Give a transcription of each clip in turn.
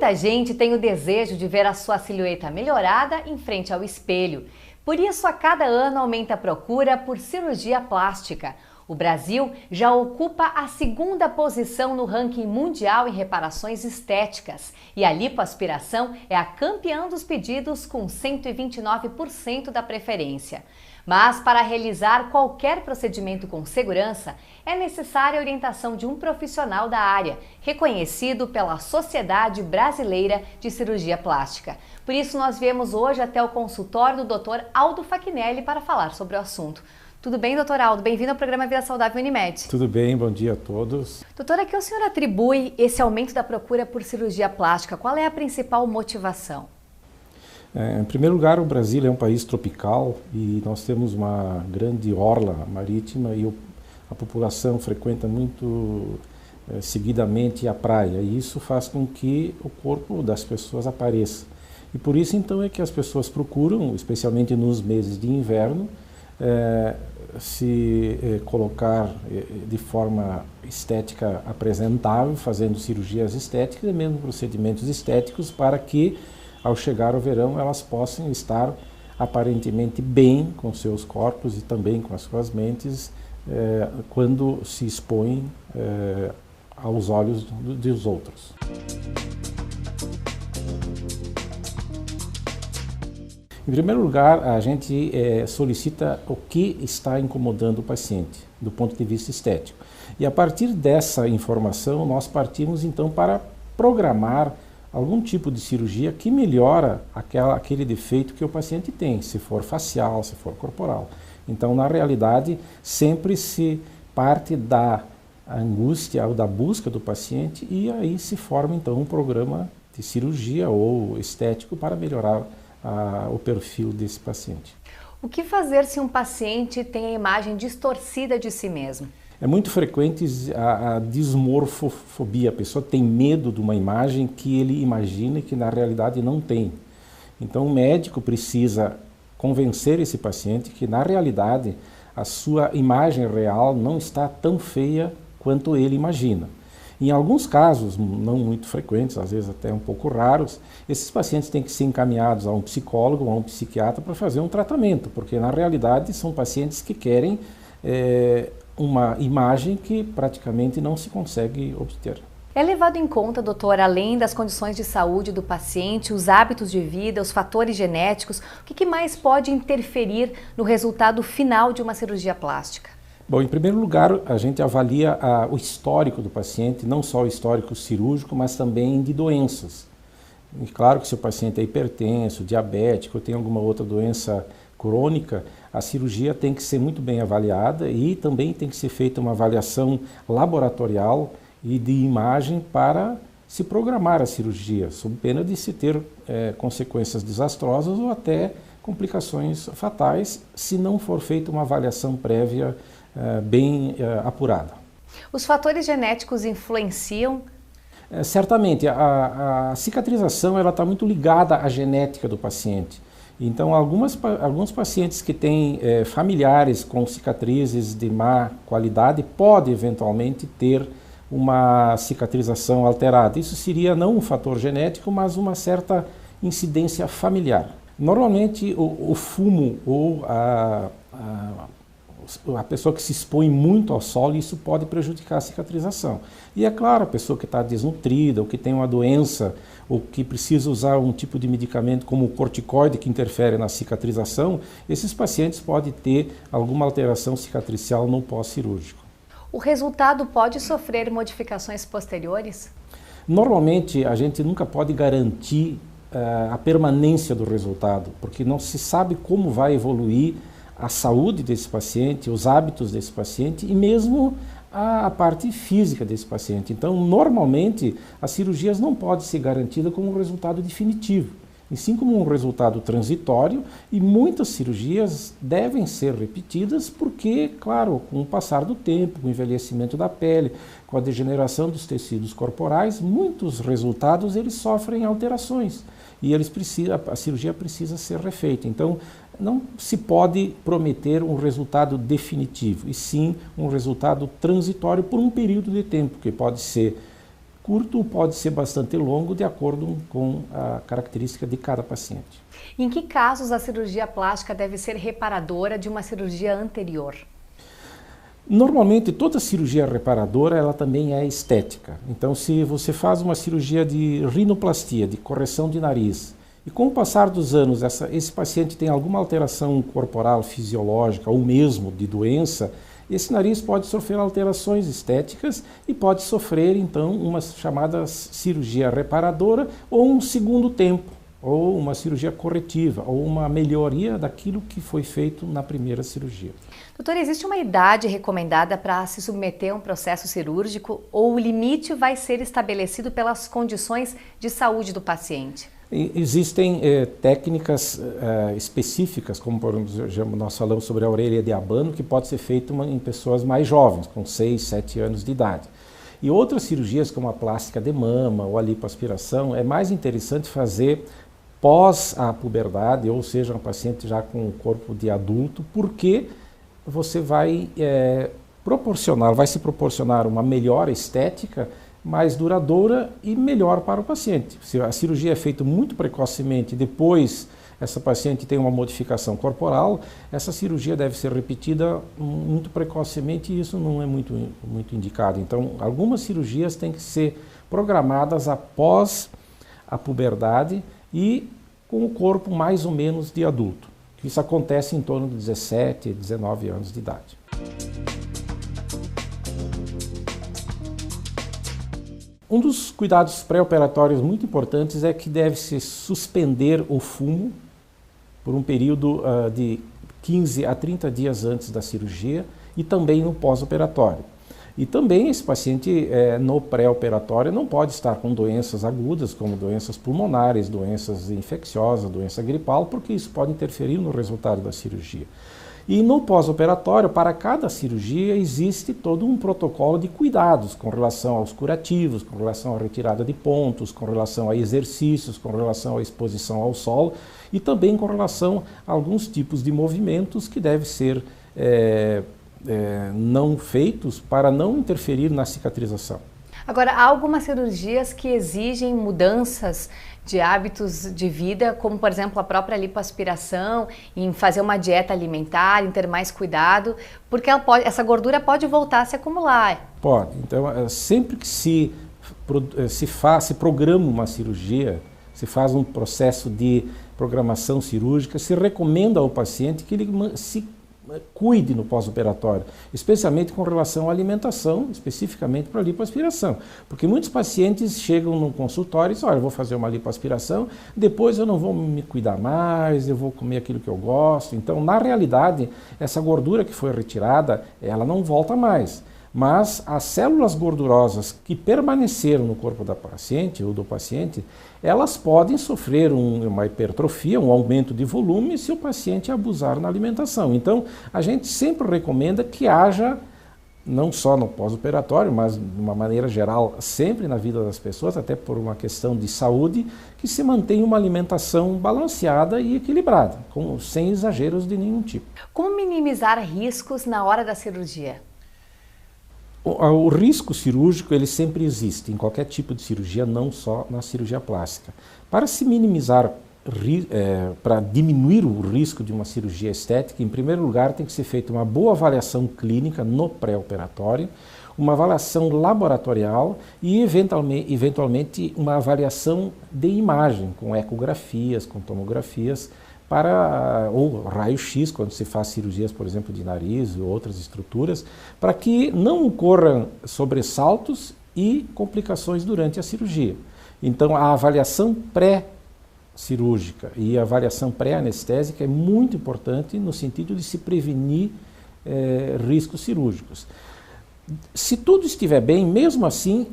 Muita gente tem o desejo de ver a sua silhueta melhorada em frente ao espelho. Por isso, a cada ano aumenta a procura por cirurgia plástica. O Brasil já ocupa a segunda posição no ranking mundial em reparações estéticas. E a lipoaspiração é a campeã dos pedidos com 129% da preferência. Mas para realizar qualquer procedimento com segurança, é necessária a orientação de um profissional da área, reconhecido pela Sociedade Brasileira de Cirurgia Plástica. Por isso, nós viemos hoje até o consultório do Dr. Aldo Fachinelli para falar sobre o assunto. Tudo bem, doutor Aldo? Bem-vindo ao programa Vida Saudável Unimed. Tudo bem, bom dia a todos. Doutor, a que o senhor atribui esse aumento da procura por cirurgia plástica? Qual é a principal motivação? Em primeiro lugar, o Brasil é um país tropical e nós temos uma grande orla marítima e a população frequenta muito seguidamente a praia, e isso faz com que o corpo das pessoas apareça. E por isso então é que as pessoas procuram, especialmente nos meses de inverno, se colocar de forma estética apresentável, fazendo cirurgias estéticas e mesmo procedimentos estéticos para que, ao chegar o verão, elas possam estar aparentemente bem com seus corpos e também com as suas mentes quando se expõem aos olhos dos outros. Em primeiro lugar, a gente solicita o que está incomodando o paciente, do ponto de vista estético. E a partir dessa informação, nós partimos então para programar algum tipo de cirurgia que melhora aquele defeito que o paciente tem, se for facial, se for corporal. Então, na realidade, sempre se parte da angústia ou da busca do paciente e aí se forma então um programa de cirurgia ou estético para melhorar o perfil desse paciente. O que fazer se um paciente tem a imagem distorcida de si mesmo? É muito frequente a dismorfofobia, a pessoa tem medo de uma imagem que ele imagina e que na realidade não tem. Então o médico precisa convencer esse paciente que na realidade a sua imagem real não está tão feia quanto ele imagina. Em alguns casos, não muito frequentes, às vezes até um pouco raros, esses pacientes têm que ser encaminhados a um psicólogo ou a um psiquiatra para fazer um tratamento, porque na realidade são pacientes que querem uma imagem que praticamente não se consegue obter. É levado em conta, doutor, além das condições de saúde do paciente, os hábitos de vida, os fatores genéticos, o que mais pode interferir no resultado final de uma cirurgia plástica? Bom, em primeiro lugar, a gente avalia o histórico do paciente, não só o histórico cirúrgico, mas também de doenças. E claro que se o paciente é hipertenso, diabético, tem alguma outra doença crônica, a cirurgia tem que ser muito bem avaliada e também tem que ser feita uma avaliação laboratorial e de imagem para se programar a cirurgia, sob pena de se ter consequências desastrosas ou até complicações fatais, se não for feita uma avaliação prévia bem apurada. Os fatores genéticos influenciam? Certamente, a cicatrização está muito ligada à genética do paciente. Então, alguns pacientes que têm familiares com cicatrizes de má qualidade podem eventualmente ter uma cicatrização alterada. Isso seria não um fator genético, mas uma certa incidência familiar. Normalmente, o fumo ou a pessoa que se expõe muito ao sol, isso pode prejudicar a cicatrização. E é claro, a pessoa que está desnutrida, ou que tem uma doença, ou que precisa usar um tipo de medicamento como o corticoide que interfere na cicatrização, esses pacientes podem ter alguma alteração cicatricial no pós-cirúrgico. O resultado pode sofrer modificações posteriores? Normalmente, a gente nunca pode garantir a permanência do resultado, porque não se sabe como vai evoluir a saúde desse paciente, os hábitos desse paciente e mesmo a parte física desse paciente. Então, normalmente, as cirurgias não podem ser garantidas como um resultado definitivo, e sim como um resultado transitório, e muitas cirurgias devem ser repetidas porque, claro, com o passar do tempo, com o envelhecimento da pele, com a degeneração dos tecidos corporais, muitos resultados eles sofrem alterações e a cirurgia precisa ser refeita. Então, não se pode prometer um resultado definitivo, e sim um resultado transitório por um período de tempo, que pode ser curto ou pode ser bastante longo, de acordo com a característica de cada paciente. Em que casos a cirurgia plástica deve ser reparadora de uma cirurgia anterior? Normalmente, toda cirurgia reparadora, ela também é estética. Então, se você faz uma cirurgia de rinoplastia, de correção de nariz, e com o passar dos anos, esse paciente tem alguma alteração corporal, fisiológica ou mesmo de doença, esse nariz pode sofrer alterações estéticas e pode sofrer, então, uma chamada cirurgia reparadora ou um segundo tempo, ou uma cirurgia corretiva, ou uma melhoria daquilo que foi feito na primeira cirurgia. Doutor, existe uma idade recomendada para se submeter a um processo cirúrgico ou o limite vai ser estabelecido pelas condições de saúde do paciente? Existem técnicas específicas, como por exemplo, nós falamos sobre a orelha de abano, que pode ser feita em pessoas mais jovens, com 6, 7 anos de idade. E outras cirurgias, como a plástica de mama ou a lipoaspiração, é mais interessante fazer pós a puberdade, ou seja, um paciente já com o corpo de adulto, porque você vai se proporcionar uma melhora estética mais duradoura e melhor para o paciente. Se a cirurgia é feita muito precocemente, depois essa paciente tem uma modificação corporal, essa cirurgia deve ser repetida muito precocemente e isso não é muito indicado. Então, algumas cirurgias têm que ser programadas após a puberdade e com o corpo mais ou menos de adulto. Isso acontece em torno de 17, 19 anos de idade. Um dos cuidados pré-operatórios muito importantes é que deve-se suspender o fumo por um período de 15 a 30 dias antes da cirurgia e também no pós-operatório. E também esse paciente no pré-operatório não pode estar com doenças agudas, como doenças pulmonares, doenças infecciosas, doença gripal, porque isso pode interferir no resultado da cirurgia. E no pós-operatório, para cada cirurgia, existe todo um protocolo de cuidados com relação aos curativos, com relação à retirada de pontos, com relação a exercícios, com relação à exposição ao sol e também com relação a alguns tipos de movimentos que devem ser não feitos para não interferir na cicatrização. Agora, há algumas cirurgias que exigem mudanças de hábitos de vida, como por exemplo a própria lipoaspiração, em fazer uma dieta alimentar, em ter mais cuidado, porque essa gordura pode voltar a se acumular. Pode. Então, sempre que se programa uma cirurgia, se faz um processo de programação cirúrgica, se recomenda ao paciente que ele se cuide no pós-operatório, especialmente com relação à alimentação, especificamente para a lipoaspiração. Porque muitos pacientes chegam no consultório e dizem, olha, eu vou fazer uma lipoaspiração, depois eu não vou me cuidar mais, eu vou comer aquilo que eu gosto. Então, na realidade, essa gordura que foi retirada, ela não volta mais. Mas as células gordurosas que permaneceram no corpo da paciente ou do paciente, elas podem sofrer uma hipertrofia, um aumento de volume se o paciente abusar na alimentação. Então, a gente sempre recomenda que haja, não só no pós-operatório, mas de uma maneira geral, sempre na vida das pessoas, até por uma questão de saúde, que se mantenha uma alimentação balanceada e equilibrada, sem exageros de nenhum tipo. Como minimizar riscos na hora da cirurgia? O risco cirúrgico ele sempre existe em qualquer tipo de cirurgia, não só na cirurgia plástica. Para se minimizar, para diminuir o risco de uma cirurgia estética, em primeiro lugar tem que ser feita uma boa avaliação clínica no pré-operatório, uma avaliação laboratorial e eventualmente uma avaliação de imagem, com ecografias, com tomografias, ou raio-x, quando se faz cirurgias, por exemplo, de nariz ou outras estruturas, para que não ocorram sobressaltos e complicações durante a cirurgia. Então, a avaliação pré-cirúrgica e a avaliação pré-anestésica é muito importante no sentido de se prevenir riscos cirúrgicos. Se tudo estiver bem, mesmo assim,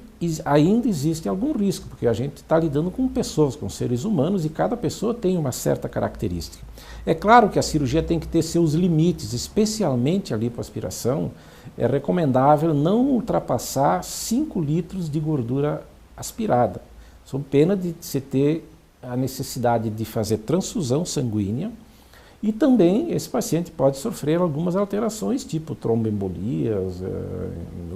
ainda existe algum risco, porque a gente está lidando com pessoas, com seres humanos, e cada pessoa tem uma certa característica. É claro que a cirurgia tem que ter seus limites, especialmente a lipoaspiração. É recomendável não ultrapassar 5 litros de gordura aspirada, sob pena de você ter a necessidade de fazer transfusão sanguínea E também esse paciente pode sofrer algumas alterações, tipo tromboembolias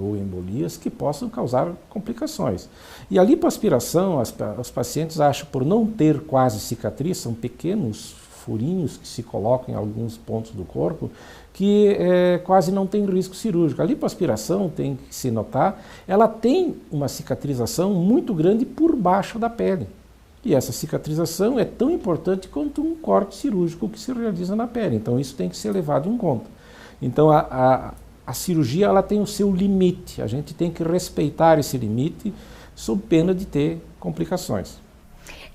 ou embolias, que possam causar complicações. E a lipoaspiração, os pacientes acham, por não ter quase cicatriz, são pequenos furinhos que se colocam em alguns pontos do corpo, que quase não tem risco cirúrgico. A lipoaspiração, tem que se notar, ela tem uma cicatrização muito grande por baixo da pele. E essa cicatrização é tão importante quanto um corte cirúrgico que se realiza na pele. Então isso tem que ser levado em conta. Então a cirurgia, ela tem o seu limite. A gente tem que respeitar esse limite sob pena de ter complicações.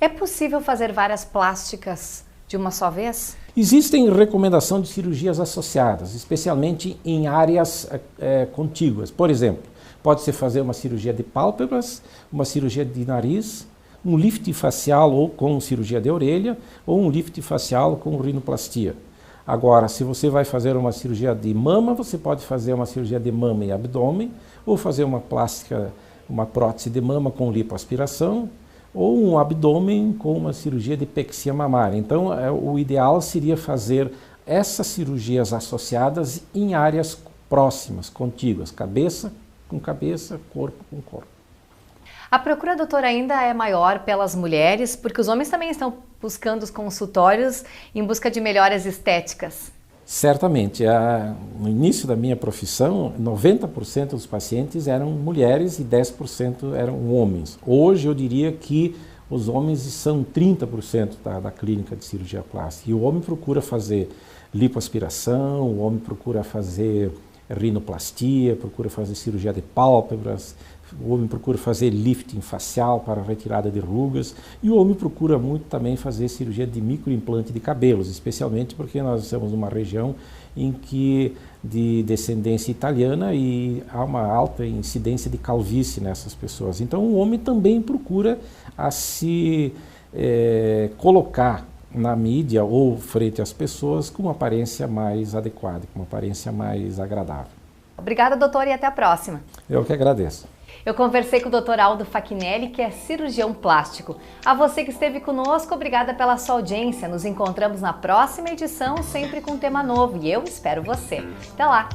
É possível fazer várias plásticas de uma só vez? Existem recomendações de cirurgias associadas, especialmente em áreas contíguas. Por exemplo, pode-se fazer uma cirurgia de pálpebras, uma cirurgia de nariz, um lift facial ou com cirurgia de orelha, ou um lift facial com rinoplastia. Agora, se você vai fazer uma cirurgia de mama, você pode fazer uma cirurgia de mama e abdômen, ou fazer uma plástica, uma prótese de mama com lipoaspiração, ou um abdômen com uma cirurgia de pexia mamária. Então, o ideal seria fazer essas cirurgias associadas em áreas próximas, contíguas, cabeça com cabeça, corpo com corpo. A procura, doutor, ainda é maior pelas mulheres, porque os homens também estão buscando os consultórios em busca de melhoras estéticas. Certamente. No início da minha profissão, 90% dos pacientes eram mulheres e 10% eram homens. Hoje eu diria que os homens são 30% da clínica de cirurgia plástica. E o homem procura fazer lipoaspiração, o homem procura fazer rinoplastia, procura fazer cirurgia de pálpebras, o homem procura fazer lifting facial para retirada de rugas e o homem procura muito também fazer cirurgia de microimplante de cabelos, especialmente porque nós estamos numa região em que de descendência italiana e há uma alta incidência de calvície nessas pessoas. Então o homem também procura se colocar na mídia ou frente às pessoas com uma aparência mais adequada, com uma aparência mais agradável. Obrigada, doutor, e até a próxima. Eu que agradeço. Eu conversei com o Dr. Aldo Fachinelli, que é cirurgião plástico. A você que esteve conosco, obrigada pela sua audiência. Nos encontramos na próxima edição, sempre com um tema novo, e eu espero você. Até lá!